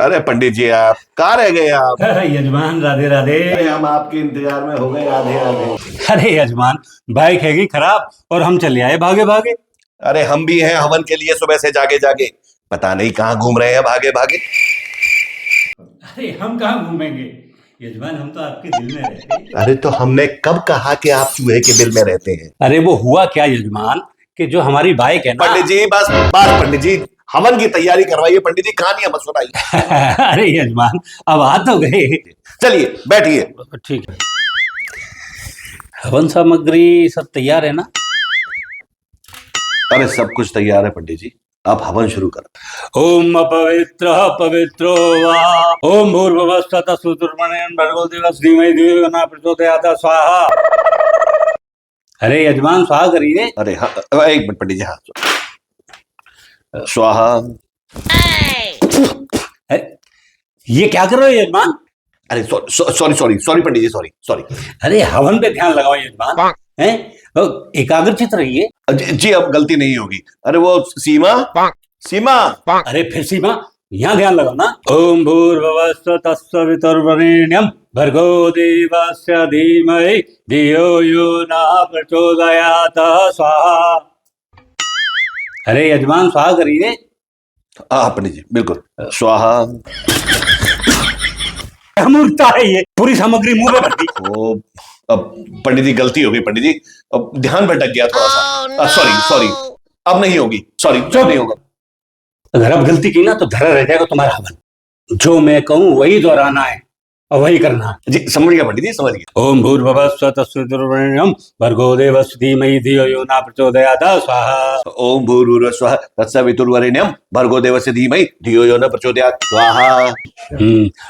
अरे पंडित जी, आप कहाँ रह गए आप? यजमान राधे राधे। अरे हम आपके इंतजार में हो गए आधे आधे। अरे यजमान, बाइक हैगी खराब और हम चले आए भागे भागे। अरे हम भी हैं हवन के लिए सुबह से जागे जागे, पता नहीं कहाँ घूम रहे हैं भागे भागे। अरे हम कहाँ घूमेंगे यजमान, हम तो आपके दिल में रहते हैं। अरे तो हमने कब कहा कि आप चूहे के बिल में रहते हैं? अरे वो हुआ क्या यजमान कि जो हमारी बाइक है ना। पंडित जी बस बस पंडित जी, हवन की तैयारी करवाइए। पंडित जी कहानियां मत सुनाइए। अरे यजमान, अब आ तो गए। चलिए बैठिए। ठीक है, हवन सामग्री सब तैयार है ना? अरे सब कुछ तैयार है पंडित जी, आप हवन शुरू करो। ओम अपवित्र पवित्रो वा ओम भूर्भुवस्सुतः सुब्रह्मण्यं भर्गो देवस्य धीमहि धियो यो न प्रचोदयात् स्वाहा। अरे यजमान स्वाहा करिए। अरे हाँ, एक मिनट पंडित जी, हाँ स्वाहा। अरे, ये क्या कर रहे हो यजमान? अरे सॉरी सॉरी सॉरी पंडित जी, सॉरी सॉरी। अरे हवन पे ध्यान लगाओ यजमान, हैं? एकाग्रचित रहिए। जी अब गलती नहीं होगी। अरे वो सीमा सीमा। अरे फिर सीमा, यहाँ ध्यान लगाओ ना। ओम भूर्भुवस्सुतः सवितुर्वरेण्यं भर्गो देवस्य धीमहि धियो यो नः प्रचोदयात् स्वाहा। अरे यजमान स्वाहा करिए। हाँ पंडित जी बिल्कुल, स्वाहा। मूर्खता है ये, पूरी सामग्री मुंह में भर दी। ओ अब पंडित जी गलती हो गई पंडित जी, अब ध्यान भटक गया थोड़ा सा। सॉरी सॉरी, अब नहीं होगी। सॉरी, जो नहीं होगा। अगर अब गलती की ना तो धरा रह जाएगा तुम्हारा हवन। जो मैं कहूँ वही दोहराना है और वही करना है। जी समझ गया पंडित जी, समझ गया। ओम भूर्भुवस्सुतः सवितुर्वरेण्यं भर्गो देवस्य धीमहि धियो यो न प्रचोदयात् स्वाहा। ओम भूर्भुवस्सुवः तत्सवितुर्वरेण्यं भर्गो देवस्य धीमहि धियो यो न प्रचोदयात् स्वाहा।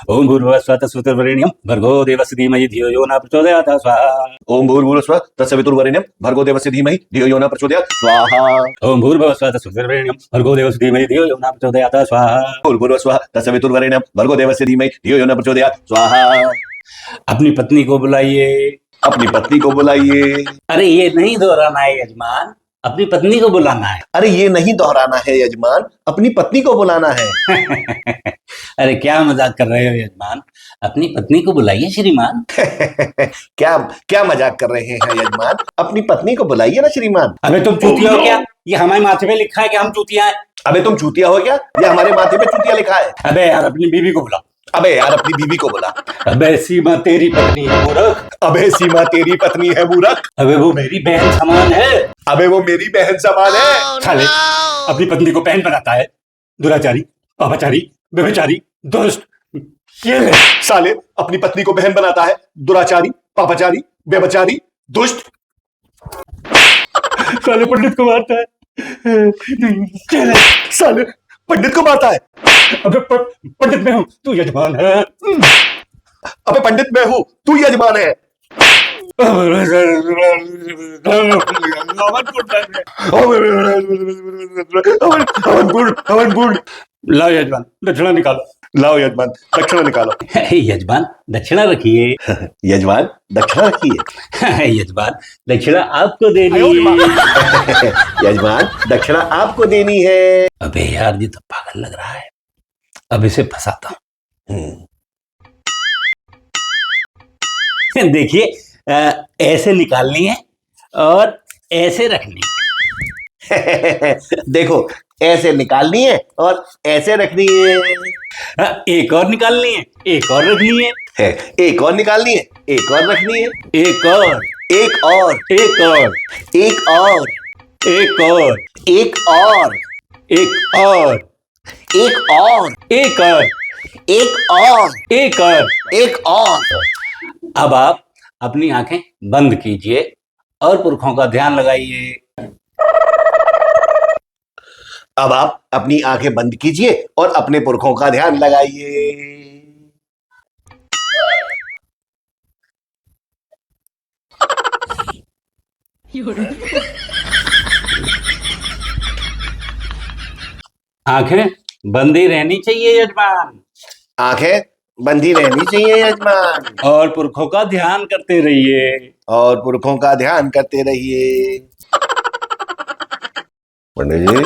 ओम भूर्भुवस्सुतः सवितुर्वरेण्यं भर्गो देवस्य धीमहि धियो यो न प्रचोदयात् स्वाहा। ओम भूर्भुवस्सुवः तत्सवितुर्वरेण्यं भर्गो देवस्य धीमहि धियो यो न प्रचोदयात् स्वाहा। ओम भूर्भुवस्सुतः सवितुर्वरेण्यं भर्गो देवस्य धीमहि धियो यो न प्रचोदयात् स्वाहा। भूर्भुवस्सुवः तत्सवितुर्वरेण्यं भर्गो देवस्य धीमहि धियो यो न प्रचोदयात् स्वाहा। अपनी पत्नी को बुलाइए। अपनी पत्नी को बुलाइए। अरे ये नहीं दोहराना है यजमान, अपनी पत्नी को बुलाना है। अरे ये नहीं दोहराना है यजमान, अपनी पत्नी को बुलाना है। अरे क्या मजाक कर रहे हो यजमान, अपनी पत्नी को बुलाइए श्रीमान। क्या क्या मजाक कर रहे हैं यजमान, अपनी पत्नी को बुलाइए ना श्रीमान। अबे तुम चूतिया हो क्या? ये हमारे माथे पे लिखा है कि हम चूतिया हैं। अबे तुम चूतिया हो क्या? ये हमारे माथे पे चूतिया लिखा है। अबे यार अपनी बीवी को बुला। अबे यार अपनी बीवी को बुला। अबे सीमा तेरी पत्नी है मूर्ख। अबे सीमा तेरी पत्नी है मूर्ख। अबे वो मेरी बहन समान है। अबे वो मेरी बहन समान है। साले अपनी पत्नी को बहन बनाता है, दुराचारी, पापाचारी, व्यभिचारी, दुष्ट। ये ले। साले अपनी पत्नी को बहन बनाता है, दुराचारी, पापाचारी, व्यभिचारी, दुष्ट। साले पंडित को मारता है। ये ले। साले पंडित को मारता है। अबे पंडित मैं हूँ, तू यजमान है। अबे पंडित मैं हूँ, तू यजमान है। लाओ यजमान दक्षिणा निकालो। लाओ यजमान दक्षिणा निकालो। यजमान दक्षिणा रखिए। यजमान दक्षिणा रखिए। यजमान दक्षिणा आपको देनी है। यजमान दक्षिणा आपको देनी है। अबे यार ये तो पागल लग रहा है, अब इसे फंसाता हूं। देखिए ऐसे निकालनी है और ऐसे रखनी है। देखो ऐसे निकालनी है और ऐसे रखनी है। एक और निकालनी है, एक और रखनी है। एक और निकालनी है, एक और रखनी है। एक और, एक और, एक और, एक और, एक और, एक और, एक और, एक और, एक और, एक और, एक और, एक और। अब आप अपनी आंखें बंद कीजिए और पुरखों का ध्यान लगाइए। अब आप अपनी आंखें बंद कीजिए और अपने पुरखों का ध्यान लगाइए। आंखें बंद ही रहनी चाहिए यजमान। आंखें बंदी रहनी चाहिए यजमान। और पुरखों का ध्यान करते रहिए। और पुरखों का ध्यान करते रहिए। पंडित जी,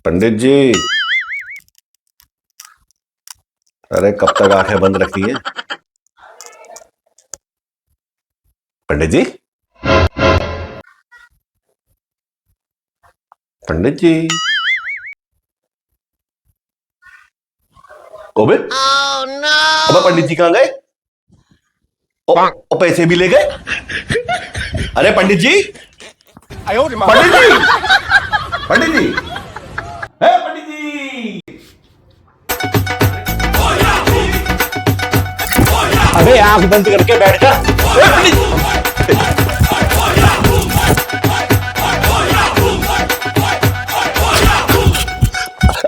पंडित जी, अरे कब तक आंखें बंद रखी हैं? पंडित जी, पंडित जी, ओबे अबे पंडित जी कहां गए? ओ पैसे भी ले गए? अरे पंडित जी, पंडित जी, पंडित जी, हे पंडित जी, अबे आंख बंद करके बैठ जा। हे पंडित जी।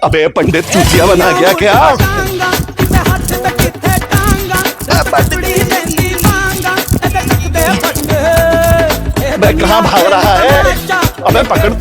अबे पंडित चूतिया बना गया क्या? अबे कहाँ भाग रहा है? अबे पकड़।